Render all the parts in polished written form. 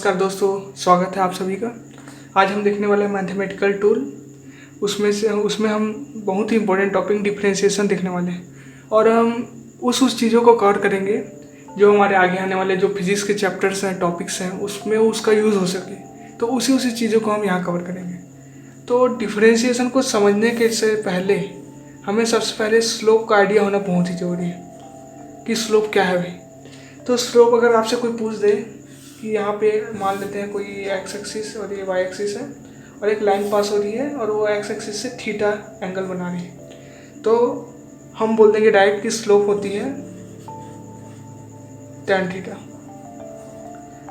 नमस्कार दोस्तों, स्वागत है आप सभी का। आज हम देखने वाले हैं मैथमेटिकल टूल। उसमें हम बहुत ही इंपॉर्टेंट टॉपिक डिफरेंशिएशन देखने वाले हैं और हम उस चीज़ों को कवर करेंगे जो हमारे आगे आने वाले जो फिजिक्स के चैप्टर्स हैं, टॉपिक्स हैं, उसमें उसका यूज़ हो सके। तो उसी चीज़ों को हम यहाँ कवर करेंगे। तो डिफरेंशिएशन को समझने के से पहले हमें सबसे पहले स्लोप का आइडिया होना बहुत ही ज़रूरी है कि स्लोप क्या है भाई। तो स्लोप अगर आपसे कोई पूछ दे कि यहाँ पे मान लेते हैं कोई एक्स एक्सिस और ये वाई एक्सिस है और एक लाइन पास हो रही है और वो एक्स एक्सिस से थीटा एंगल बना रही है, तो हम बोल देंगे डायरेक्ट की स्लोप होती है tan थीटा।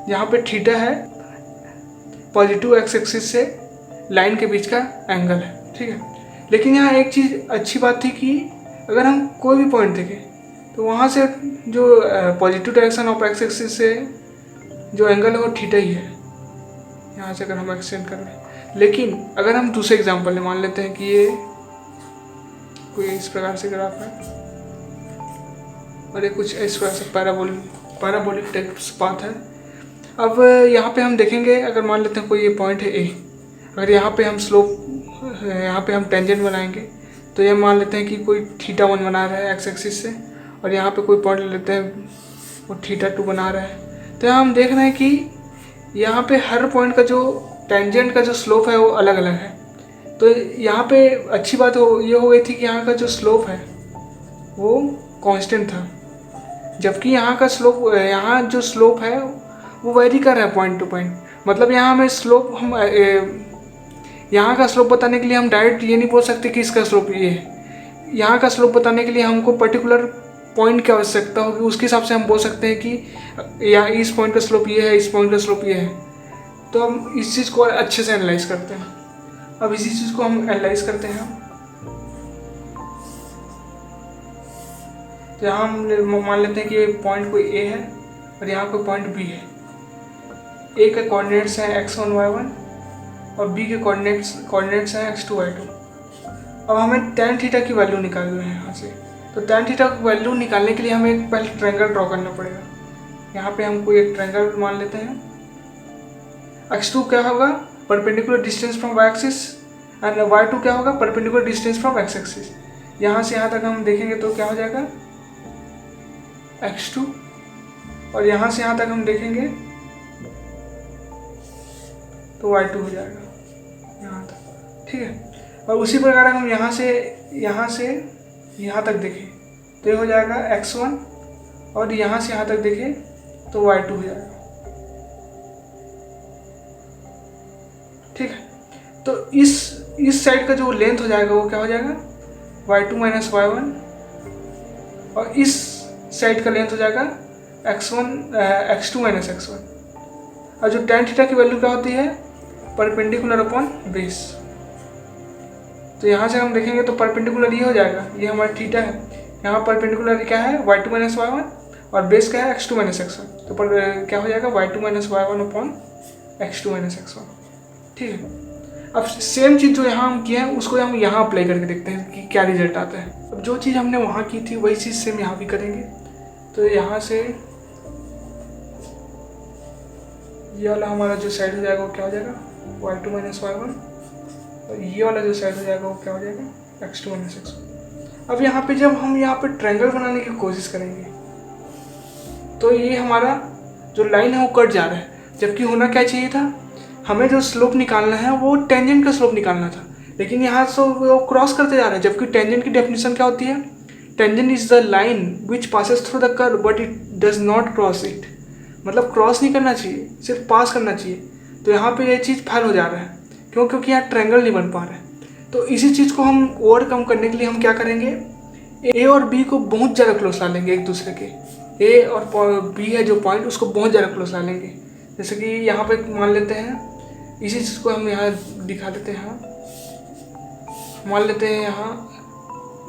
यहाँ पे थीटा है पॉजिटिव एक्स एक्सिस से लाइन के बीच का एंगल है, ठीक है। लेकिन यहाँ एक चीज़ अच्छी बात थी कि अगर हम कोई भी पॉइंट देखें तो वहाँ से जो positive direction of x axis से जो एंगल है वो थीटा ही है, यहाँ से अगर हम एक्सटेंड कर लें। लेकिन अगर हम दूसरे एग्जांपल में मान लेते हैं कि ये कोई इस प्रकार से ग्राफ है और ये कुछ इस प्रकार से पैराबोलिक टाइप पाथ है। अब यहाँ पे हम देखेंगे, अगर मान लेते हैं कोई ये पॉइंट है ए, अगर यहाँ पे हम स्लोप, यहाँ पे हम टेंजेंट बनाएंगे तो ये मान लेते हैं कि कोई थीटा 1 बना रहा है एक्स एक्सिस से और यहाँ पे कोई पॉइंट ले लेते हैं वो थीटा 2 बना रहा है। तो यहाँ हम देख रहे हैं कि यहाँ पे हर पॉइंट का जो टेंजेंट का जो स्लोप है वो अलग अलग है। तो यहाँ पे अच्छी बात ये हो गई थी कि यहाँ का जो स्लोप है वो कांस्टेंट था, जबकि यहाँ का स्लोप, यहाँ जो स्लोप है वो वेरी कर रहा है पॉइंट टू पॉइंट। मतलब यहाँ हमें स्लोप, हम यहाँ का स्लोप बताने के लिए हम डायरेक्ट ये नहीं बोल सकते कि इसका स्लोप ये है। यहाँ का स्लोप बताने के लिए हमको पर्टिकुलर पॉइंट की आवश्यकता होगी, उसके हिसाब से हम बोल सकते हैं कि या इस पॉइंट का स्लोप ये है, इस पॉइंट का स्लोप ये है। तो हम इस चीज़ को अच्छे से एनालाइज करते हैं। अब इसी चीज़ को हम एनालाइज करते हैं। तो यहाँ हम मान लेते हैं कि ये पॉइंट कोई ए है और यहाँ कोई पॉइंट बी है। ए के कोऑर्डिनेट्स हैं x1 y1 और बी के कोऑर्डिनेट्स हैं x2 y2। अब हमें tan थीटा की वैल्यू निकालनी है यहाँ से। तो tan थीटा की वैल्यू निकालने के लिए हमें एक पहले ट्रायंगल ड्रॉ करना पड़ेगा। यहाँ पे हम कोई एक ट्रायंगल मान लेते हैं। x2 क्या होगा, perpendicular distance from y axis, and y2 क्या होगा, perpendicular distance from x axis. यहाँ से यहाँ तक हम देखेंगे तो क्या हो जाएगा x2, और यहाँ से यहाँ तक हम देखेंगे तो y2 हो जाएगा यहाँ तक, ठीक है। और उसी प्रकार हम यहाँ से यहाँ तक देखें तो ये हो जाएगा x1, और यहाँ से यहाँ तक देखें तो y2 हो जाएगा, ठीक है। तो इस साइड का जो लेंथ हो जाएगा वो क्या हो जाएगा y2 माइनस y1, और इस साइड का लेंथ हो जाएगा x2 माइनस x1। और जो tan थीटा की वैल्यू क्या होती है, परपेंडिकुलर अपॉन बेस। तो यहाँ से हम देखेंगे तो परपेंडिकुलर ये हो जाएगा, ये हमारा थीटा है, यहाँ परपेंडिकुलर क्या है y2 माइनस y1 और बेस क्या है x2 माइनस x1। तो क्या हो जाएगा y2 minus y1 upon x2 minus x1, ठीक है। अब सेम चीज़ जो यहाँ हम किए हैं उसको हम यहाँ अप्लाई करके देखते हैं कि क्या रिजल्ट आता है। अब जो चीज़ हमने वहाँ की थी वही चीज़ सेम यहाँ भी करेंगे। तो यहाँ से ये वाला हमारा जो साइड हो जाएगा वो क्या हो जाएगा y2 माइनस y1, और ये वाला जो साइड हो जाएगा वो क्या हो जाएगा x2 माइनस x1। अब यहाँ पे जब हम यहाँ पे ट्रायंगल बनाने की कोशिश करेंगे तो ये हमारा जो लाइन है वो कट जा रहा है, जबकि होना क्या चाहिए था, हमें जो स्लोप निकालना है वो टेंजेंट का स्लोप निकालना था। लेकिन यहाँ से वो क्रॉस करते जा रहा है, जबकि टेंजेंट की डेफिनेशन क्या होती है, tangent is the line which passes through the curve but it does not cross it. मतलब क्रॉस नहीं करना चाहिए, सिर्फ पास करना चाहिए। तो यहाँ पे ये चीज़ फेल हो जा रहा है, क्योंकि यहाँ ट्रायंगल नहीं बन पा रहा है। तो इसी चीज़ को हम ओवरकम करने के लिए हम क्या करेंगे, ए और बी को बहुत ज़्यादा क्लोज ला लेंगे एक दूसरे के। ए और बी है जो पॉइंट, उसको बहुत ज़्यादा क्लोज ला लेंगे। जैसे कि यहाँ पे मान लेते हैं, इसी चीज़ को हम यहाँ दिखा देते हैं। मान लेते हैं यहाँ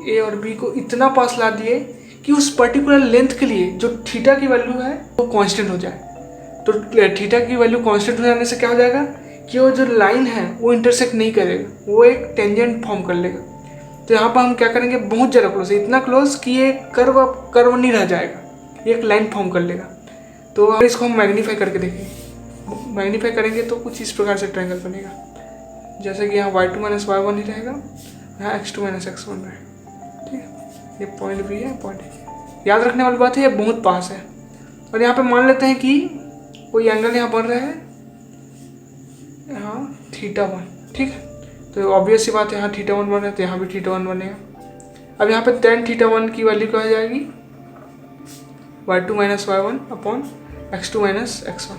ए और बी को इतना पास ला दिए कि उस पर्टिकुलर लेंथ के लिए जो थीटा की वैल्यू है वो कांस्टेंट हो जाए। तो थीटा की वैल्यू कांस्टेंट हो जाने से क्या हो जाएगा कि वो जो लाइन है वो इंटरसेक्ट नहीं करेगा, वो एक टेंजेंट फॉर्म कर लेगा। तो यहाँ पर हम क्या करेंगे, बहुत ज़्यादा क्लोज है, इतना क्लोज कि ये कर्व नहीं रह जाएगा, ये एक लाइन फॉर्म कर लेगा। तो इसको हम मैग्नीफाई करके देखें, मैग्नीफाई करेंगे तो कुछ इस प्रकार से ट्रायंगल बनेगा, जैसे कि यहाँ y2 माइनस y1 ही रहेगा, यहाँ x2 माइनस x1 रहेगा। ठीक है, ये पॉइंट भी है, पॉइंट है। याद रखने वाली बात है, ये बहुत पास है। और यहाँ पे मान लेते हैं कि कोई एंगल यहाँ बन रहा है, यहाँ θ1। ठीक है, तो ऑब्वियस सी बात है, यहाँ θ1 बन रहा है तो यहाँ भी θ1 बनेगा। अब यहाँ पे tan θ1 की वैल्यू क्या हो जाएगी, y2 minus y1 upon x2 minus x1,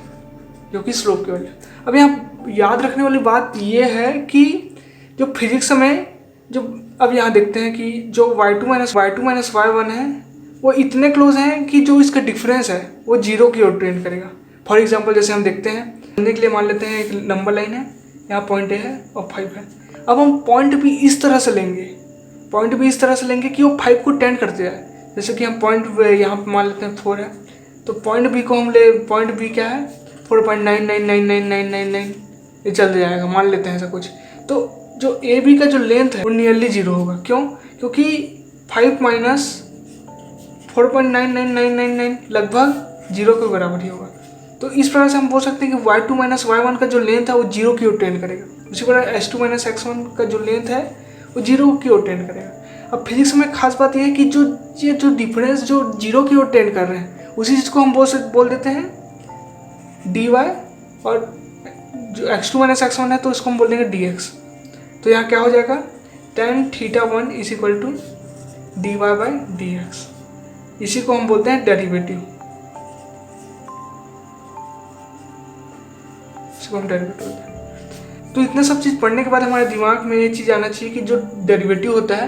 जो कि स्लोप की वैल्यू। अब यहाँ याद रखने वाली बात ये है कि जो फिजिक्स में जो अब यहाँ देखते हैं कि जो y2 माइनस y1 है वो इतने क्लोज हैं कि जो इसका डिफरेंस है वो जीरो की ओर ट्रेंड करेगा। फॉर एग्जांपल जैसे हम देखते हैं, समझने के लिए मान लेते हैं एक नंबर लाइन है, यहाँ पॉइंट ए है और 5 है। अब हम पॉइंट भी इस तरह से लेंगे कि वो 5 को टेंड करते जाए। जैसे कि हम पॉइंट यहाँ पर मान लेते हैं 4 है, तो पॉइंट बी को हम ले, पॉइंट बी क्या है 4.999999, ये चल जाएगा, मान लेते हैं ऐसा कुछ। तो जो ए बी का जो लेंथ है वो नियरली जीरो होगा। क्यों? क्योंकि 5 माइनस 4.99999 लगभग जीरो के बराबर ही होगा। तो इस प्रकार से हम बोल सकते हैं कि y2 माइनस y1 का जो लेंथ है वो जीरो की ओर टेंड करेगा। उसी प्रकार h2 माइनस x1 का जो लेंथ है वो जीरो की ओर टेंड करेगा। अब फिजिक्स में खास बात यह है कि जो डिफरेंस जो जीरो की ओर टेंड कर रहे हैं उसी चीज़ को हम बोल देते हैं dy, और जो x2 माइनस x1 है तो इसको हम बोल देंगे dx। तो यहाँ क्या हो जाएगा, tan θ1 is equal to dy by dx। इसी को हम बोलते हैं डेरिवेटिव, इसको हम डेरिवेटिव बोलते हैं। तो इतना सब चीज़ पढ़ने के बाद हमारे दिमाग में ये चीज़ आना चाहिए कि जो डेरिवेटिव होता है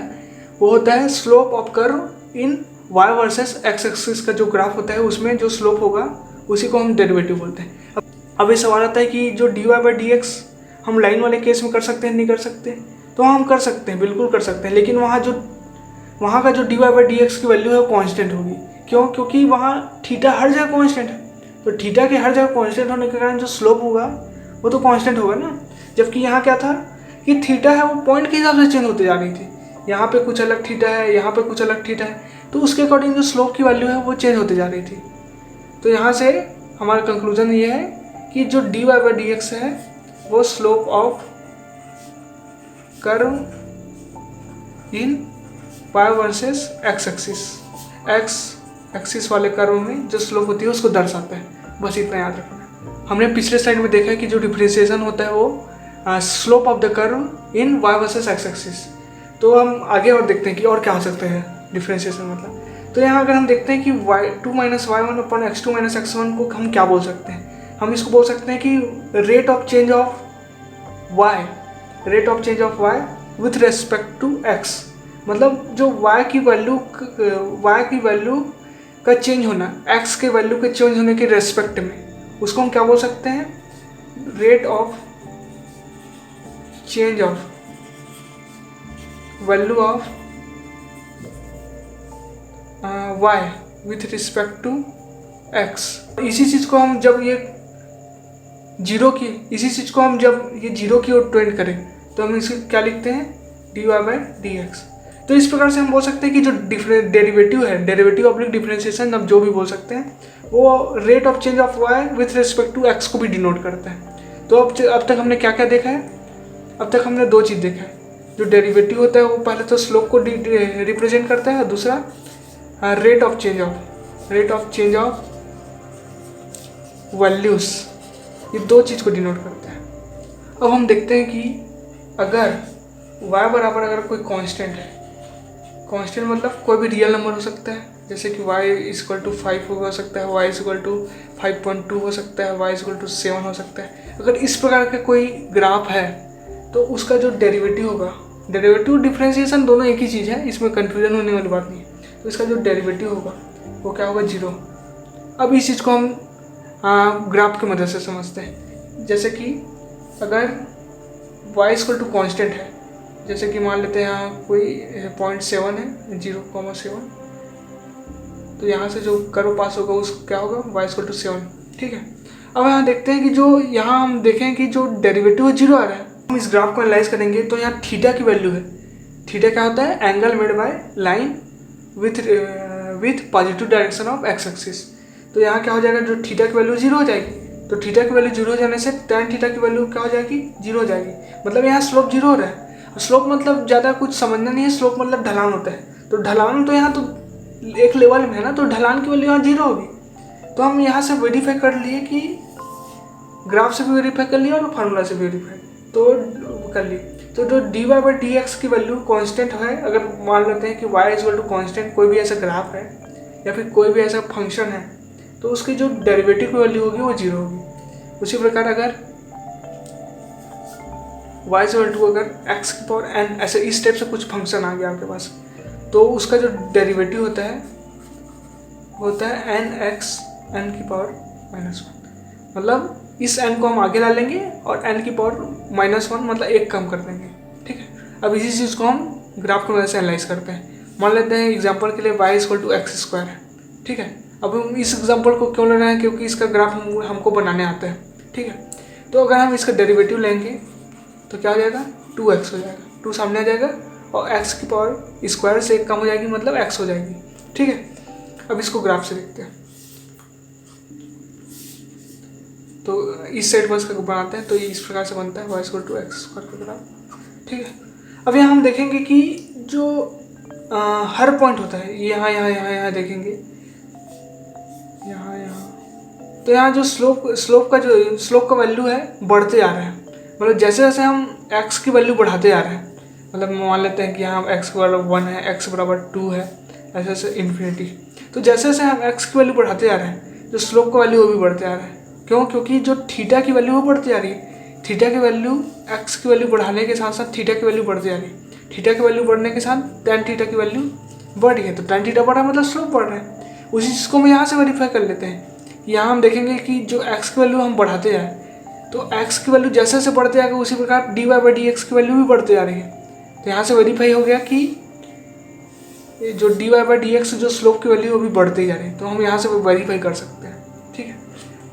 वो होता है slope of curve in y versus x axis का जो ग्राफ होता है उसमें जो स्लोप होगा उसी को हम डेरिवेटिव बोलते हैं। अब ये सवाल आता है कि जो dy बाई dx हम लाइन वाले केस में कर सकते हैं नहीं कर सकते? तो हम कर सकते हैं, बिल्कुल कर सकते हैं, लेकिन वहाँ का जो dy बाई dx की वैल्यू है वो कांस्टेंट होगी। क्यों? क्योंकि वहाँ थीटा हर जगह कांस्टेंट है, तो थीटा के हर जगह कांस्टेंट होने के कारण जो स्लोप होगा वो तो कांस्टेंट होगा ना। जबकि यहाँ क्या था कि थीटा है वो पॉइंट के हिसाब से चेंज होते जा रही थी, यहाँ पे कुछ अलग थीटा है, यहाँ पे कुछ अलग थीटा है, तो उसके अकॉर्डिंग जो स्लोप की वैल्यू है वो चेंज होते जा रही थी। तो यहाँ से हमारा कंक्लूजन ये है कि जो dy बाई dx है वो slope of curve in y versus x axis वाले कर्व में जो स्लोप होती है उसको दर्शाता है। बस इतना याद रखना। हमने पिछले स्लाइड में देखा है कि जो डिफरेंशिएशन होता है वो slope of the curve in y versus x axis. तो हम आगे और देखते हैं कि और क्या हो सकते हैं डिफरेंशिएशन मतलब। तो यहाँ अगर हम देखते हैं कि y2 माइनस y1 अपन x2 माइनस x1 को हम क्या बोल सकते हैं, हम इसको बोल सकते हैं कि rate of change of y with respect to x। मतलब जो y की वैल्यू का चेंज होना x के वैल्यू के चेंज होने के रेस्पेक्ट में, उसको हम क्या बोल सकते हैं, rate of change of value of y with respect to x। इसी चीज़ को हम जब ये जीरो की ओर ट्रेंड करें तो हम इसको क्या लिखते हैं, dy बाई dx। तो इस प्रकार से हम बोल सकते हैं कि जो डेरिवेटिव है, डेरिवेटिव ऑब्लिक डिफरेंशिएशन, अब जो भी बोल सकते हैं, वो rate of change of y with respect to x को भी डिनोट करता है। तो अब तक हमने क्या क्या देखा है, अब तक हमने दो चीज़ देखा है। जो डेरिवेटिव होता है वो पहले तो स्लोप को रिप्रेजेंट करता है और दूसरा rate of change of values, ये दो चीज़ को डिनोट करता है। अब हम देखते हैं कि अगर y बराबर अगर कोई कांस्टेंट है, कांस्टेंट मतलब कोई भी रियल नंबर हो सकता है, जैसे कि y इक्वल टू 5 हो सकता है, y इक्वल टू 5.2 हो सकता है, y इक्वल टू 7 हो सकता है। अगर इस प्रकार का कोई ग्राफ है तो उसका जो डेरिवेटिव होगा, डेरिवेटिव डिफरेंशिएशन दोनों एक ही चीज़ है, इसमें कन्फ्यूजन होने वाली बात नहीं है। तो इसका जो डेरिवेटिव होगा वो क्या होगा, जीरो। अब इस चीज़ को हम ग्राफ की मदद से समझते हैं। जैसे कि अगर y इक्वल टू कॉन्स्टेंट है, जैसे कि मान लेते हैं यहाँ कोई 0.7 है, 0,7, तो यहाँ से जो कर्व पास होगा उसको क्या होगा, y इक्वल टू 7। ठीक है, अब यहाँ देखते हैं कि जो यहाँ हम देखें कि जो डेरिवेटिव है जीरो आ रहा है। हम इस ग्राफ को एनालाइज करेंगे तो यहाँ थीटा की वैल्यू है, थीटा क्या होता है, angle made by line with positive direction of x axis. तो यहाँ क्या हो जाएगा, जो थीटा की वैल्यू जीरो हो जाएगी, तो थीटा की वैल्यू जीरो हो जाने से tan थीटा की वैल्यू क्या हो जाएगी, जीरो हो जाएगी। मतलब यहाँ स्लोप जीरो हो रहा है। स्लोप मतलब ज़्यादा कुछ समझना नहीं है, स्लोप मतलब ढलान होता है। तो ढलान तो यहाँ तो एक लेवल में है ना, तो ढलान की वैल्यू यहाँ जीरो होगी। तो हम यहाँ से वेरीफाई कर लिए कि ग्राफ से भी वेरीफाई कर लिया और फार्मूला से भी वेरीफाई तो कर लिए। तो जो dy बाई डी एक्स की वैल्यू कांस्टेंट है, अगर मान लेते हैं कि y इक्वल टू कांस्टेंट कोई भी ऐसा ग्राफ है या फिर कोई भी ऐसा फंक्शन है, तो उसकी जो डेरिवेटिव की वैल्यू होगी वो जीरो होगी। उसी प्रकार अगर y इक्वल टू अगर x की पावर n, ऐसे इस टाइप से कुछ फंक्शन आ गया आपके पास, तो उसका जो डेरिवेटिव होता है n x n की पावर -1। मतलब इस n को हम आगे ला लेंगे और n की पावर -1 मतलब एक कम कर देंगे। ठीक है, अब इसी चीज़ को हम ग्राफ की मदद से एनालाइज करते हैं। मान लेते हैं एग्जांपल के लिए y equal to X square है। ठीक है, अब हम इस एग्जांपल को क्यों ले रहे हैं, क्योंकि इसका ग्राफ हमको बनाने आता है। ठीक है, तो अगर हम इसका डेरिवेटिव लेंगे तो क्या हो जाएगा, 2x हो जाएगा, 2 सामने आ जाएगा और x की पावर स्क्वायर से एक कम हो जाएगी मतलब x हो जाएगी। ठीक है, अब इसको ग्राफ से देखते हैं। तो इस साइड बस का बनाते हैं, तो ये इस प्रकार से बनता है y equal to X square का ग्राफ। ठीक है, अब यहाँ हम देखेंगे कि जो हर पॉइंट होता है, यहाँ यहाँ यहाँ यहाँ देखेंगे, यहाँ यहाँ, तो यहाँ जो स्लोप का वैल्यू है बढ़ते जा रहा है। मतलब जैसे जैसे हम x की वैल्यू बढ़ाते जा रहे हैं, मतलब मान लेते हैं कि यहाँ x बराबर 1 है, x बराबर 2 है, ऐसे ऐसे इन्फिनिटी। तो जैसे जैसे हम x की वैल्यू बढ़ाते जा रहे हैं, जो स्लोप का वैल्यू वो भी बढ़ते जा रहा है। क्यों, क्योंकि जो थीटा की वैल्यू वो बढ़ती जा रही है। थीटा की वैल्यू x की वैल्यू बढ़ाने के साथ साथ थीटा की वैल्यू बढ़ती जा रही है। थीटा की वैल्यू बढ़ने के साथ tan थीटा की वैल्यू बढ़ रही है, तो tan थीटा बढ़ा मतलब स्लोप बढ़ रहा है। उसी चीज़ को हम यहाँ से वेरीफाई कर लेते हैं। यहाँ हम देखेंगे कि जो x की वैल्यू हम बढ़ाते जाए, तो x की वैल्यू जैसे जैसे बढ़ते जाएगा उसी प्रकार dy बाई डी एक्स की वैल्यू भी बढ़ती जा रही है। तो यहाँ से वेरीफाई हो गया कि जो dy बाई डी एक्स जो स्लोप की वैल्यू वो भी बढ़ती जा रही है। तो हम यहाँ से वेरीफाई कर सकते हैं। ठीक है,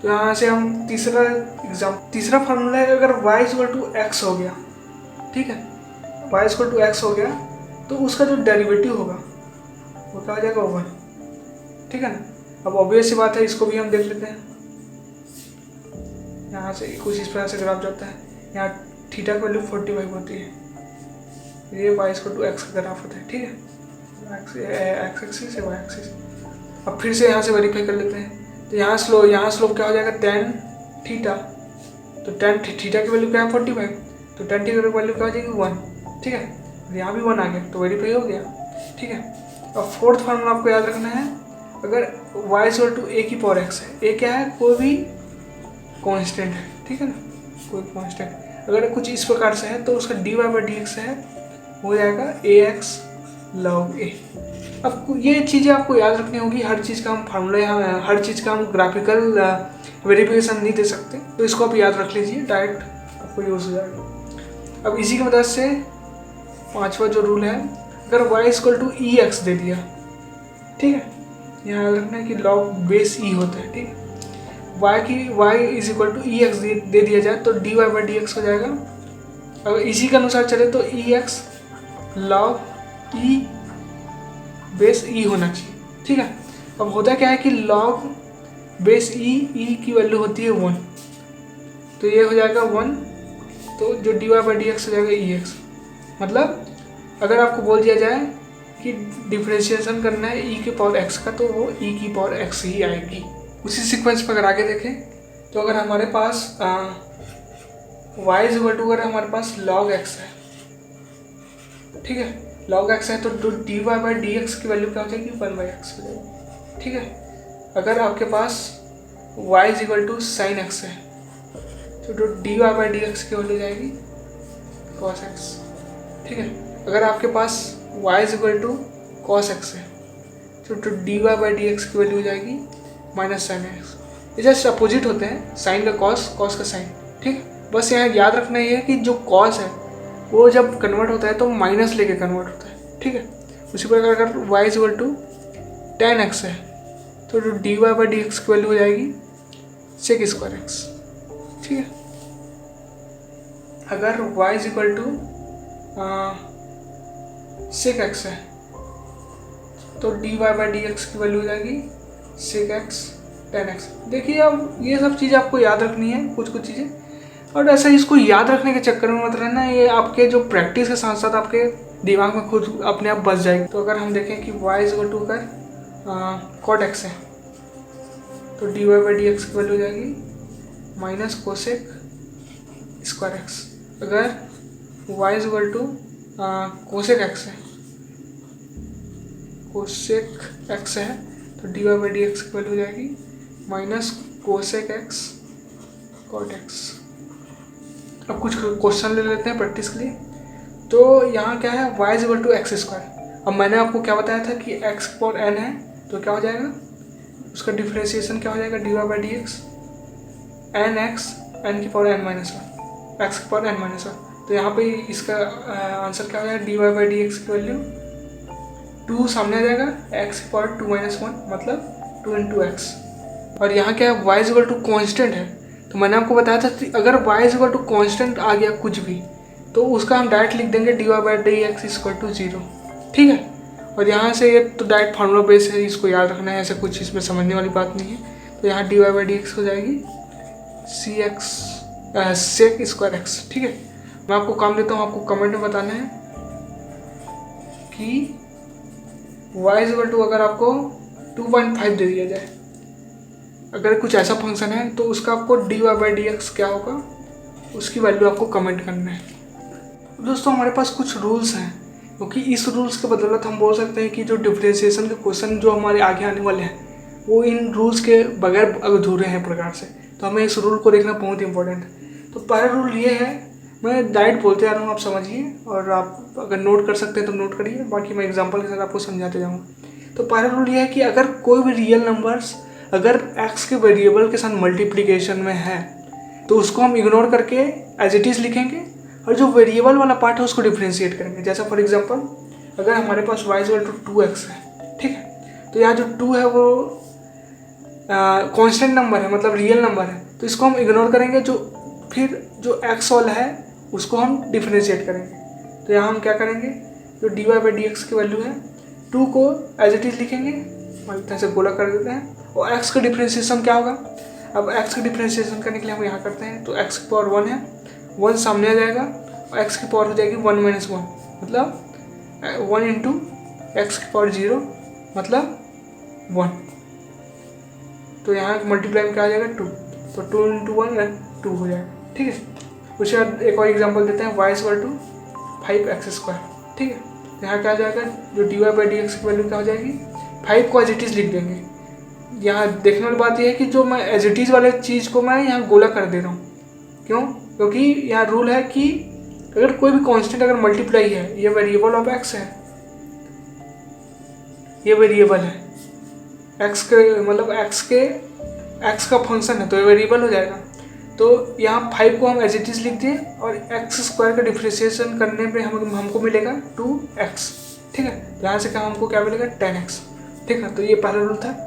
तो यहाँ से हम तीसरा फार्मूला है, अगर y इक्वल टू एक्स हो गया, ठीक है, y इक्वल टू एक्स हो गया, तो उसका जो डेरिवेटिव होगा वो क्या हो जाएगा, 1। ठीक है ना। अब ऑब्वियस सी बात है, इसको भी हम देख लेते हैं। यहाँ से कुछ इस प्रकार से ग्राफ जाता है, यहाँ थीटा की वैल्यू 45 होती है, ये y इक्वल टू एक्स का ग्राफ होता है। ठीक है, एक्स एक्सिस है, y एक्सिस। अब फिर से यहाँ से वेरीफाई कर लेते हैं। तो यहाँ स्लोप क्या हो जाएगा, tan थीटा। तो tan थीटा की वैल्यू क्या है, 45, तो tan थीटा की वैल्यू क्या हो जाएगी, 1। ठीक है, यहाँ भी 1 आ गया, तो वेरीफाई हो गया। ठीक है, अब फोर्थ फार्मूला आपको याद रखना है, अगर y इक्वल टू a की पावर x है, a क्या है, कोई भी कांस्टेंट है। ठीक है ना, कोई कांस्टेंट अगर कुछ इस प्रकार से है, तो उसका dy बाई डी एक्स है, हो जाएगा ax log a। अब ये चीज़ें आपको याद रखनी होगी। हर चीज़ का हम फार्मूला यहाँ, हर चीज़ का हम ग्राफिकल वेरिफिकेशन नहीं दे सकते, तो इसको आप याद रख लीजिए, डायरेक्ट आपको यूज़ हो जाएगा। अब इसी की मदद से पांचवा जो रूल है, अगर y equal to E X दे दिया, ठीक है, यहाँ याद रखना है कि लॉग बेस ई होता है। ठीक है, y is equal to E X दे दिया जाए तो dy बाई डी एक्स हो जाएगा। अगर इसी के अनुसार चले तो ई एक्स लॉग ई बेस ई होना चाहिए। ठीक है, अब होता क्या है कि लॉग बेस ई की वैल्यू होती है 1, तो ये हो जाएगा 1, तो जो dy बाई डी एक्स हो जाएगा ई एक्स। मतलब अगर आपको बोल दिया जाए कि डिफरेंशिएशन करना है e की पावर x का, तो वो e की पावर x ही आएगी। उसी सीक्वेंस पर अगर आगे देखें, तो अगर हमारे पास y इज इक्वल टू, अगर हमारे पास log x है, ठीक है, log x है, तो dy बाई डी एक्स की वैल्यू क्या हो जाएगी, 1/x हो जाएगी। ठीक है, अगर आपके पास y is equal to sine x है, तो dy बाई डी एक्स की वैल्यू जाएगी cos x। ठीक है, अगर आपके पास y is equal to cos X है, तो dy बाई डी एक्स की वैल्यू हो जाएगी माइनस साइन एक्स। ये जस्ट अपोजिट होते हैं, साइन का कॉस, कॉस का साइन। ठीक, बस यहाँ याद रखना ये है कि जो कॉस है वो जब कन्वर्ट होता है तो माइनस लेके कन्वर्ट होता है। ठीक है, उसी प्रकार अगर y is equal to tan X है, तो जो dy बाई डी एक्स की वैल्यू हो जाएगी सेक स्क्वायर एक्स। ठीक है, अगर y is equal to sec X है, तो dy बाई डी एक्स की वैल्यू हो जाएगी सेक एक्स 10x। देखिए अब ये सब चीज़ आपको याद रखनी है, कुछ कुछ चीज़ें, और ऐसा इसको याद रखने के चक्कर में मत रहना, ये आपके जो प्रैक्टिस के साथ साथ आपके दिमाग में खुद अपने आप बस जाएगी। तो अगर हम देखें कि y इक्वल टू कर कॉट एक्स है, तो dy बाई डी एक्स की वैल्यू हो जाएगी माइनस कोसेक स्क्वायर एक्स। अगर y equal to cosec X है, कोसेक एक्स है, तो dy बाई डी एक्स की वैल्यू हो जाएगी minus cosec X cot X. अब कुछ क्वेश्चन ले लेते हैं प्रैक्टिस के लिए। तो यहाँ क्या है, y equal to X square. अब मैंने आपको क्या बताया था कि x की पावर n है, तो क्या हो जाएगा उसका डिफ्रेंसिएशन क्या हो जाएगा, dy by D X N X N की power n minus one, X की पावर n माइनस वन। तो यहाँ पे इसका आंसर क्या हो जाएगा, dy बाई डी एक्स की वैल्यू 2 सामने आ जाएगा, x की पावर 2 माइनस वन मतलब 2 इंटू एक्स। और यहाँ क्या है, y इक्वल टू कॉन्स्टेंट है, तो मैंने आपको बताया था कि अगर y इक्वल टू कॉन्स्टेंट आ गया कुछ भी, तो उसका हम डायरेक्ट लिख देंगे dy by D X equal to 0, ठीक है। और यहाँ से ये तो डायरेक्ट फार्मूला बेस है, इसको याद रखना है, ऐसे कुछ इसमें समझने वाली बात नहीं है। तो यहाँ dy बाई डी एक्स हो जाएगी सेक स्क्वायर एक्स, ठीक है। मैं आपको काम देता हूँ, आपको कमेंट में बताना है कि y इक्वल टू अगर आपको 2.5 दे दिया जाए, अगर कुछ ऐसा फंक्शन है, तो उसका आपको dy बाई डी एक्स क्या होगा, उसकी वैल्यू आपको कमेंट करना है। दोस्तों हमारे पास कुछ रूल्स हैं, क्योंकि इस रूल्स के बदौलत हम बोल सकते हैं कि जो डिफरेंशिएशन के क्वेश्चन जो हमारे आगे आने वाले हैं, वो इन रूल्स के बगैर अधूरे हैं प्रकार से। तो हमें इस रूल को देखना बहुत इंपॉर्टेंट है। तो पहला रूल ये है, मैं डायरेक्ट बोलते आ रहा हूँ, आप समझिए, और आप अगर नोट कर सकते हैं तो नोट करिए, बाकी मैं एग्जांपल के साथ आपको समझाते जाऊँगा। तो पहला रूल ये है कि अगर कोई भी रियल नंबर्स अगर x के वेरिएबल के साथ मल्टीप्लिकेशन में है, तो उसको हम इग्नोर करके एज इट इज़ लिखेंगे, और जो वेरिएबल वाला पार्ट है उसको डिफ्रेंशिएट करेंगे। जैसा फॉर एग्जांपल अगर हमारे पास y इक्वल टू 2x है, ठीक है, तो यहाँ जो 2 है वो कांस्टेंट नंबर है, मतलब रियल नंबर है, तो इसको हम इग्नोर करेंगे, फिर जो x वाला है उसको हम डिफ्रेंशिएट करेंगे। तो यहाँ हम क्या करेंगे, जो dy बाई डी एक्स की वैल्यू है 2 को एज इट इज़ लिखेंगे, ऐसे गोला कर देते हैं, और x का डिफ्रेंशिएशन क्या होगा। अब x का डिफ्रेंशिएशन करने के लिए हम यहाँ करते हैं, तो x की पावर 1 है, 1 सामने आ जाएगा, और x की पावर हो जाएगी 1 माइनस 1, मतलब 1 इंटू एक्स की पावर 0 मतलब 1। तो यहाँ मल्टीप्लाई में क्या आ जाएगा 2, तो 2 इंटू 1 2 हो जाएगा, ठीक है। उसके बाद एक और एग्जांपल देते हैं, y equal to 5x square, ठीक है। यहाँ क्या आ जाएगा, जो dy बाई डी एक्स की वैल्यू क्या हो जाएगी, 5 को एज इट इज़ लिख देंगे। यहाँ देखने वाली बात यह है कि जो मैं एज इट इज़ वाले चीज़ को मैं यहाँ गोला कर दे रहा हूँ, क्यों, क्योंकि यहाँ रूल है कि अगर कोई भी कांस्टेंट अगर मल्टीप्लाई है, ये वेरिएबल ऑफ x है, ये वेरिएबल है x के, मतलब x का फंक्शन है, तो ये वेरिएबल हो जाएगा। तो यहाँ 5 को हम एज इट इज़ लिख दिए, और एक्स स्क्वायर का डिफ्रेंशिएशन करने पे हमको मिलेगा 2x, ठीक है। तो यहाँ से हमको क्या मिलेगा 10x, ठीक है। तो ये पहला रूल था।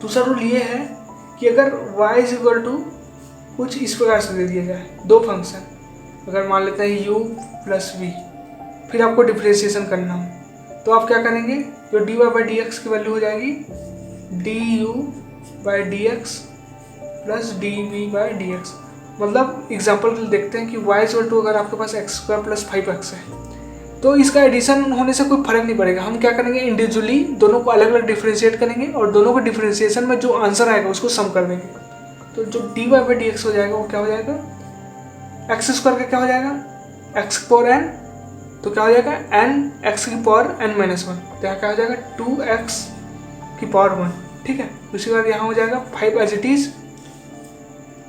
दूसरा रूल ये है कि अगर y इज इक्वल टू कुछ इस प्रकार से दे दिया जाए, दो फंक्शन, अगर मान लेते हैं u प्लस v, फिर आपको डिफ्रेंशिएशन करना हो, तो आप क्या करेंगे, जो dy बाई डी एक्स की वैल्यू हो जाएगी du by D x plus dv by D x. मतलब एग्जाम्पल के लिए देखते हैं कि y इक्वल टू अगर आपके पास एक्स स्क्वायर प्लस 5x है, तो इसका एडिशन होने से कोई फर्क नहीं पड़ेगा। हम क्या करेंगे, इंडिविजुअली दोनों को अलग अलग डिफ्रेंशिएट करेंगे, और दोनों को डिफ्रेंशिएशन में जो आंसर आएगा उसको सम कर देंगे। तो जो dy बाई डी एक्स हो जाएगा वो क्या हो जाएगा, एक्स स्क्वायर का क्या हो जाएगा, एक्स की पावर n, तो क्या हो जाएगा n x की पावर n माइनस 1, तो यहाँ क्या हो जाएगा 2x की पावर 1, ठीक है। उसके बाद यहाँ हो जाएगा 5 एज इट इज,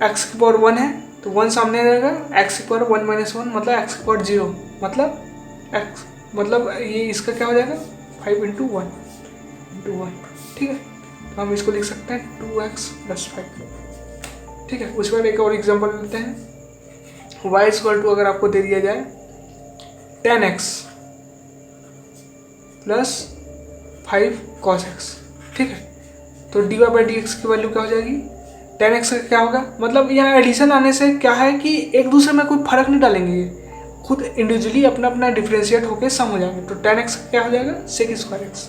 x की पावर 1 है, तो 1 सामने आ जाएगा, x की पावर 1 माइनस 1 मतलब x की पावर 0, मतलब x, मतलब ये इसका क्या हो जाएगा 5 इंटू 1, ठीक है। तो हम इसको लिख सकते हैं 2x प्लस 5, ठीक है। उसके बाद एक और एग्जांपल लेते हैं, y इक्वल टू अगर आपको दे दिया जाए 10x प्लस 5 cos x, ठीक है। तो dy बाई डी एक्स की वैल्यू क्या हो जाएगी, 10x का क्या होगा, मतलब यहाँ एडिशन आने से क्या है कि एक दूसरे में कोई फर्क नहीं डालेंगे, ये खुद इंडिविजुअली अपना अपना डिफ्रेंशिएट होकर सम हो जाएंगे। तो 10x क्या हो जाएगा सेक स्क्वायर एक्स।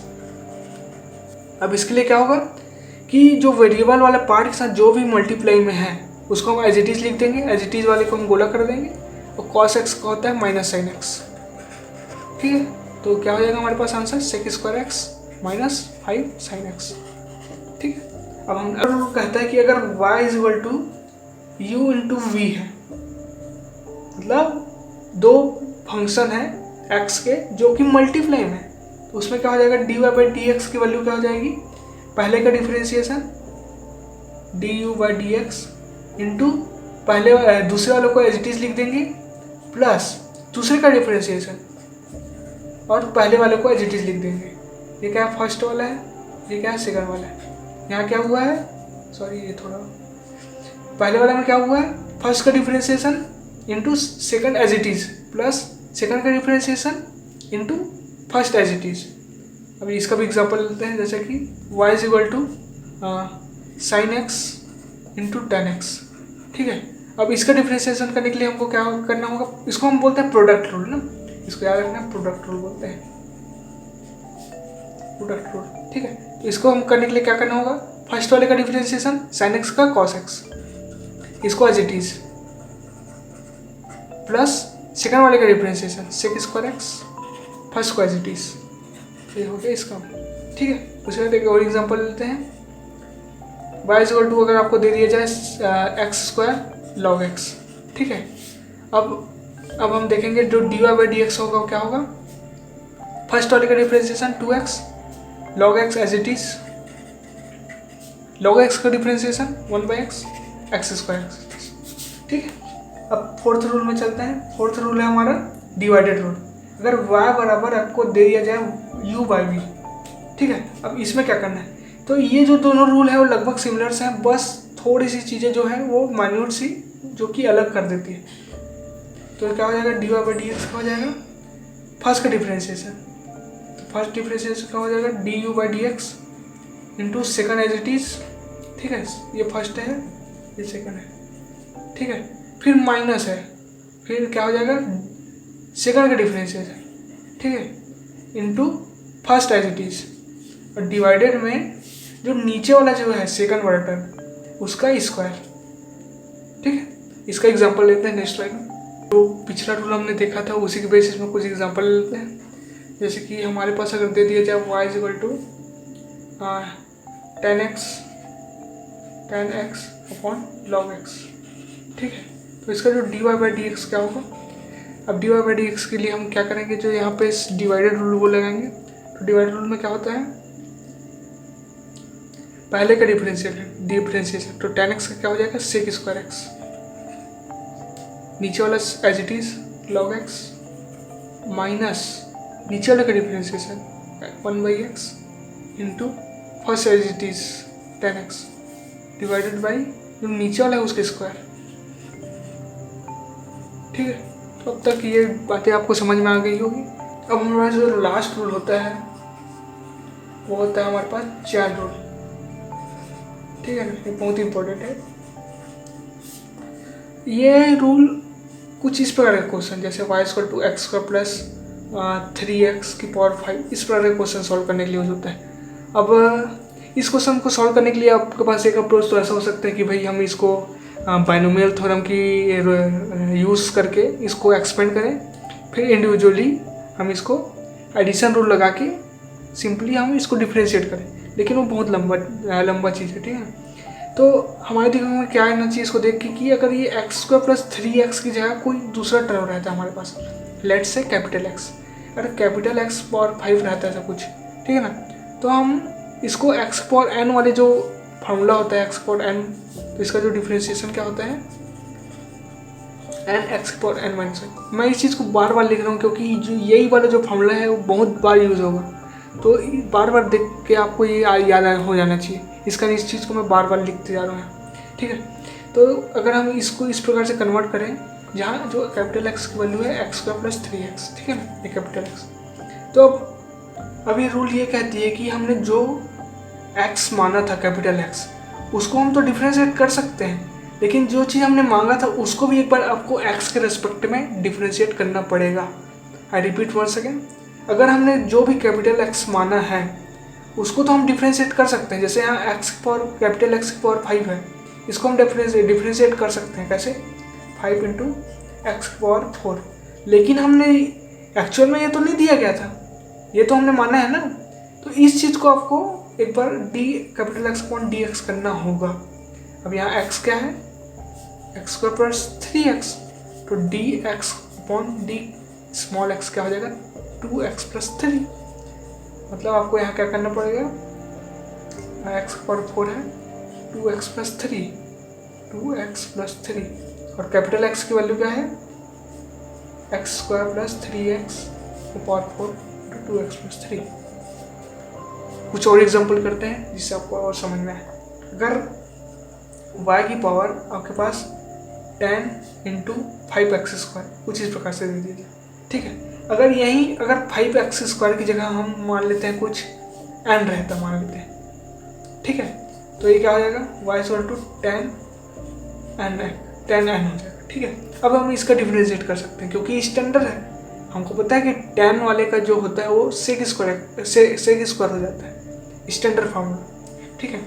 अब इसके लिए क्या होगा कि जो वेरिएबल वाला पार्ट के साथ जो भी मल्टीप्लाई में है उसको हम एज इट इज़ लिख देंगे, एज इट इज़ वाले को हम गोला कर देंगे, और cos x का होता है माइनस साइन एक्स। ठीक है, तो क्या हो जाएगा हमारे पास answer sec square X minus 5 sine X. ठीक है, अब हम कहता है कि अगर y is equal to U into V है, मतलब दो फंक्शन है x के जो कि मल्टीप्लाई में है, तो उसमें क्या हो जाएगा dy बाई डी एक्स की वैल्यू क्या हो जाएगी, पहले का differentiation du by D X into पहले दूसरे वालों को एज इट इज लिख देंगे प्लस दूसरे का डिफरेंशिएशन और पहले वाले को एज इट इज लिख देंगे। ये क्या है फर्स्ट वाला है, ये क्या है सेकंड वाला है। यहाँ क्या हुआ है, सॉरी ये थोड़ा पहले वाले में क्या हुआ है, फर्स्ट का differentiation into second as it is plus second का differentiation into first as it is. अभी इसका भी एग्जांपल लेते हैं, जैसे कि y is equal to sine X into ten X. ठीक है, अब इसका डिफरेंशिएशन करने के लिए हमको क्या करना होगा, इसको हम बोलते हैं प्रोडक्ट रूल ना, इसको याद रखना प्रोडक्ट रूल बोलते हैं, प्रोडक्ट रूल। ठीक है, तो इसको हम करने के लिए क्या करना होगा, फर्स्ट वाले का डिफरेंशिएशन साइन एक्स का कॉस एक्स, इसको as it is plus second वाले का differentiation sec square X first को एज इट इज। ये हो गया इसका। ठीक है, उसके बाद एक और एग्जांपल लेते हैं, y इज इक्वल टू अगर आपको दे दिया जाए एक्स स्क्वायर लॉग एक्स। ठीक है, अब हम देखेंगे जो dy बाई डी एक्स होगा वो क्या होगा, फर्स्ट वाले का differentiation 2x log x as it is, log x का differentiation 1 by X X square. ठीक है, अब फोर्थ रूल में चलते हैं। फोर्थ रूल है हमारा डिवाइडेड रूल। अगर y बराबर आपको दे दिया जाए u बाई वी, ठीक है, अब इसमें क्या करना है, तो ये जो दोनों रूल है वो लगभग सिमिलर से हैं, बस थोड़ी सी चीज़ें जो है वो माइन्यूट सी जो कि अलग कर देती है। तो क्या हो जाएगा D Y by D X का हो जाएगा फर्स्ट का डिफरेंशिएशन, तो फर्स्ट डिफरेंशिएशन का हो जाएगा D U by D X into second as it is. ठीक है, ये फर्स्ट है ये सेकेंड है। ठीक है, फिर माइनस है, फिर क्या हो जाएगा सेकेंड का डिफरेंशिएशन, ठीक है, into first as it is, और डिवाइडेड में जो नीचे वाला जो है सेकंड वाला टर्म उसका स्क्वायर। ठीक है, इसका एग्जांपल लेते हैं नेक्स्ट स्लाइड में। तो पिछला रूल हमने देखा था उसी के बेसिस में कुछ एग्जांपल लेते हैं। जैसे कि हमारे पास अगर दे दिया जाए y is equal to 10x upon log x। ठीक है, तो इसका जो dy बाई डी एक्स क्या होगा, अब dy बाई डी एक्स के लिए हम क्या करेंगे, जो यहाँ पे डिवाइडेड रूल वो लगाएंगे। तो डिवाइडेड रूल में क्या होता है, पहले का डिफरेंशिएशन तो 10x का क्या हो जाएगा सेक स्क्वायर एक्स, नीचे वाला as it is log x minus नीचे वाले का differentiation 1 by X into first as it is 10x divided by जो नीचे वाला है उसके स्क्वायर। ठीक है, तो अब तक ये बातें आपको समझ में आ गई होगी। अब हमारा जो लास्ट रूल होता है वो होता है हमारे पास चैन रूल। ठीक है ना, ये बहुत इंपॉर्टेंट है। ये रूल कुछ इस प्रकार के क्वेश्चन जैसे y square to X square plus 3x की पावर 5 इस प्रकार के क्वेश्चन सॉल्व करने के लिए यूज होता है। अब इस क्वेश्चन को सॉल्व करने के लिए आपके पास एक अप्रोच तो ऐसा हो सकता है कि भाई हम इसको बाइनोमियल थ्योरम की यूज़ करके इसको एक्सपेंड करें, फिर इंडिविजुअली हम इसको एडिशन रूल लगा के सिंपली हम इसको डिफ्रेंशिएट करें, लेकिन वो बहुत लंबा चीज़ है। ठीक है, तो हमारे दिमाग में क्या आना चाहिए इसको देख के कि अगर ये एक्स स्क्वायर प्लस 3x की जगह कोई दूसरा टर्म रहता है हमारे पास, लेट्स से कैपिटल एक्स, अगर कैपिटल एक्स पावर 5 रहता है ऐसा कुछ, ठीक है ना, तो हम इसको एक्स पावर n वाले जो फार्मूला होता है एक्स पावर n, तो इसका जो डिफरेंशिएशन क्या होता है n x power n minus 1। मैं इस चीज़ को बार बार लिख रहा हूँ क्योंकि जो यही वाला जो फार्मूला है वो बहुत बार यूज़ होगा, तो बार बार देख के आपको ये याद हो जाना चाहिए। इसका इस चीज़ को मैं बार बार लिखते जा रहा हूँ। ठीक है, तो अगर हम इसको इस प्रकार से कन्वर्ट करें जहाँ जो कैपिटल एक्स की वैल्यू है एक्स स्क्वायर प्लस 3x, ठीक है ना, ये कैपिटल एक्स, तो अब ये रूल ये कहती है कि हमने जो x माना था कैपिटल एक्स उसको हम तो डिफ्रेंशिएट कर सकते हैं, लेकिन जो चीज़ हमने मांगा था उसको भी एक बार आपको x के रेस्पेक्ट में डिफ्रेंशिएट करना पड़ेगा। आई रिपीट वंस अगेन, अगर हमने जो भी कैपिटल एक्स माना है उसको तो हम डिफ्रेंशिएट कर सकते हैं। जैसे यहाँ एक्स की पावर कैपिटल एक्स की पावर 5 है, इसको हम डिफ्रेंशिएट कर सकते हैं। कैसे? 5 इंटू एक्स की पावर 4। लेकिन हमने एक्चुअल में ये तो नहीं दिया गया था, ये तो हमने माना है ना। तो इस चीज़ को आपको एक बार D capital X upon D X करना होगा। अब यहाँ एक्स क्या है? एक्स स्क्वायर प्लस 3x, तो D x upon D small x क्या हो जाएगा? 2x plus 3। मतलब आपको यहाँ क्या करना पड़ेगा? एक्स पावर 4 है, 2x प्लस 3, 2x प्लस 3, और कैपिटल एक्स की वैल्यू क्या है? X square plus 3x power 4 2x plus 3। कुछ और एग्जाम्पल करते हैं जिससे आपको और समझ में आए। अगर y की पावर आपके पास 10 इंटू 5x स्क्वायर कुछ इस प्रकार से दे दीजिए, ठीक है। अगर 5x स्क्वायर की जगह हम मान लेते हैं कुछ n रहता मान लेते हैं, ठीक है, तो ये क्या हो जाएगा? y इक्वल टू 10n हो जाएगा, ठीक है। अब हम इसका डिफरेंशिएट कर सकते हैं क्योंकि स्टैंडर्ड है, हमको पता है कि 10 वाले का जो होता है वो सेक स्क्वायर हो जाता है, स्टैंडर्ड फार्मूला, ठीक है।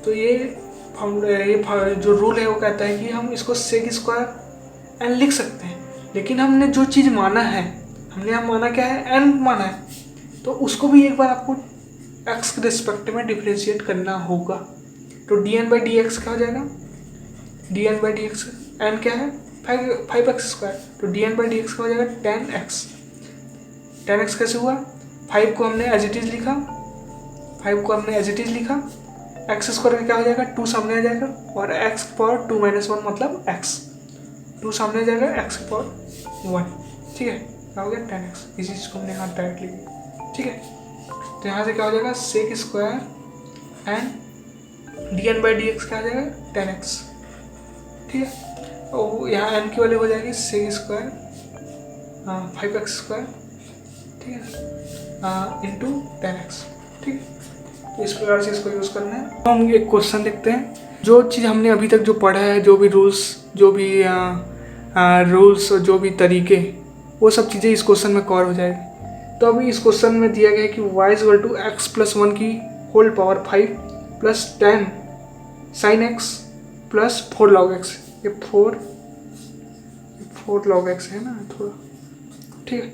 तो ये जो रूल है वो कहता है कि हम इसको सेक स्क्वायर एन लिख सकते हैं। लेकिन हमने जो चीज़ माना है, हमने यहाँ माना क्या है? एन माना है, तो उसको भी एक बार आपको एक्स के रिस्पेक्ट में डिफ्रेंशिएट करना होगा। तो D N by D X क्या हो जाएगा? D N by D X, N क्या है? 5x स्क्वायर, तो D N by D X का हो जाएगा 10x। 10x कैसे हुआ? 5 को हमने एज इट इज लिखा, एक्स स्क्वायर का क्या हो जाएगा? 2 सामने आ जाएगा, और एक्स पावर 2 माइनस 1 मतलब x, 2 सामने आ जाएगा, एक्स पावर 1, ठीक है। क्या हो गया? 10x। इसी चीज़ को हमने यहाँ डायरेक्ट लिख दिया, ठीक है। तो यहाँ से क्या हो जाएगा? Sec square N D N by D X क्या आ जाएगा? 10x, ठीक है। और यहाँ एन की वैल्यू हो जाएगी सेक स्क्वायर 5x स्क्वायर, ठीक है, इंटू 10x, ठीक है। तो इस प्रकार से इसको यूज़ करना है। तो हम एक क्वेश्चन देखते हैं। जो चीज़ हमने अभी तक जो पढ़ा है, जो भी रूल्स, जो भी तरीके, वो सब चीज़ें इस क्वेश्चन में कवर हो जाएगी। तो अभी इस क्वेश्चन में दिया गया है कि y equal to X plus 1 की whole power 5 plus 10 sine X plus 4 log X. ये 4 लॉग एक्स है ना थोड़ा, ठीक है,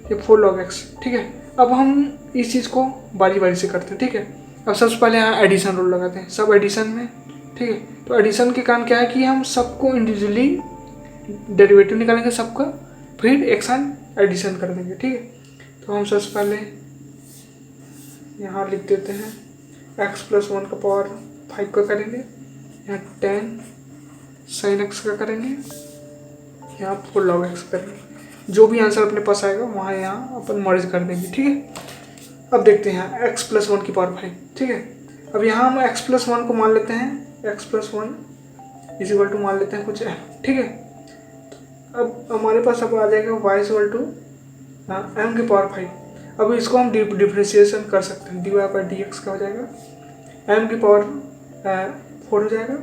ये 4 लॉग एक्स, ठीक है। अब हम इस चीज़ को बारी बारी से करते हैं, ठीक है। अब सबसे पहले यहाँ एडिशन रूल लगाते हैं, सब एडिशन में, ठीक है। तो एडिशन के कारण क्या है कि हम सबको इंडिविजुअली डेरिवेटिव निकालेंगे सबका, फिर एक साथ एडिशन कर देंगे, ठीक है। तो हम सबसे पहले यहाँ लिख देते हैं x प्लस 1 का पावर 5 का करेंगे, यहाँ 10 साइन एक्स का करेंगे, यहाँ 4 लॉग एक्स करेंगे। जो भी आंसर अपने पास आएगा वहाँ यहाँ अपन मर्ज कर देंगे, ठीक है। अब देखते हैं यहाँ x प्लस 1 की पावर 5, ठीक है। अब यहाँ हम x प्लस 1 को मान लेते हैं, x plus 1 is equal to मान लेते हैं कुछ m, ठीक है। अब हमारे पास अब आ जाएगा y is equal to m की पावर 5। अब इसको हम डिफ्रेंशिएशन कर सकते हैं, dy बाई डी एक्स का हो जाएगा m की पावर 4 हो जाएगा,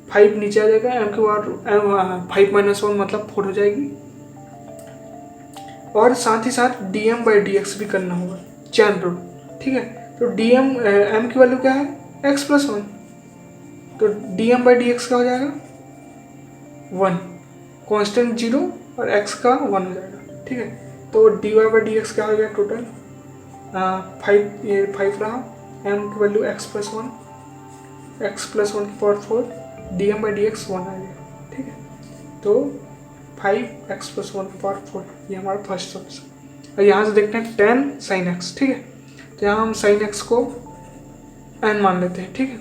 5 नीचे आ जाएगा, m की पावर 5 माइनस 1 मतलब 4 हो जाएगी, और साथ ही साथ dm बाई डी एक्स भी करना होगा, चैन रूल, ठीक है। तो dm m की वैल्यू क्या है? x प्लस 1, तो dm बाई डी एक्स का हो जाएगा 1, कांस्टेंट 0 और x का 1 हो जाएगा, ठीक है। तो dy बाई डी एक्स क्या हो गया टोटल 5, ये 5 रहा, m की वैल्यू x प्लस 1 की power 4, dm by D x 1 आ गया, ठीक है। तो 5x प्लस 1 की पावर 4, ये हमारा फर्स्ट सॉल्यूशन। और यहाँ से देखते हैं 10 साइन एक्स, ठीक है। तो यहाँ हम साइन एक्स को n मान लेते हैं, ठीक है।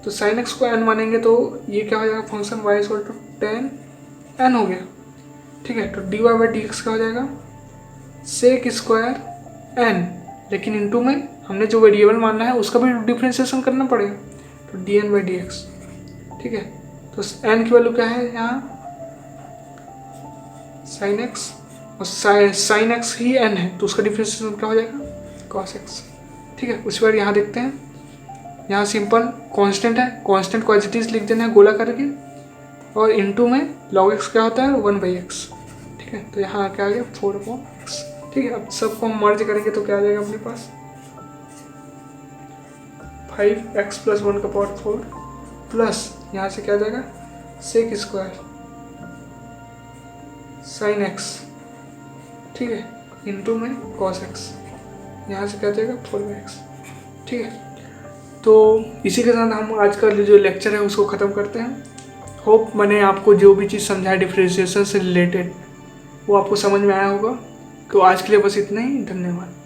तो साइन एक्स को n मानेंगे तो ये क्या हो जाएगा? Function y equal to 10n हो गया, ठीक है। तो dy बाई डी एक्स का हो जाएगा सेक स्क्वायर n, लेकिन इनटू में हमने जो वेरिएबल मानना है उसका भी डिफ्रेंशिएशन करना पड़ेगा, तो dn बाई डी एक्स, ठीक है। तो n की वैल्यू क्या है यहाँ? साइन एक्स, और साइन एक्स ही n है, तो उसका डिफ्रेंशिएशन क्या हो जाएगा? कॉस एक्स, ठीक है। उसी बार यहाँ देखते हैं, यहाँ सिंपल कांस्टेंट है, कांस्टेंट को एज इट इज लिख देना है गोला करके, और इनटू में लॉग एक्स क्या होता है? 1 बाई एक्स, ठीक है। तो यहाँ क्या आ गया? 4/x, ठीक है। अब सबको हम मर्ज करेंगे तो क्या आ जाएगा अपने पास? 5x+1 प्लस यहाँ से क्या आ जाएगा सेक स्क्वायर साइन एक्स, ठीक है, इंटू में कॉस एक्स, यहाँ से क्या आ जाएगा 4x, ठीक है। तो इसी के साथ हम आज का जो लेक्चर है उसको ख़त्म करते हैं। होप मैंने आपको जो भी चीज़ समझाया डिफरेंशिएशन से रिलेटेड वो आपको समझ में आया होगा। तो आज के लिए बस इतना ही, धन्यवाद।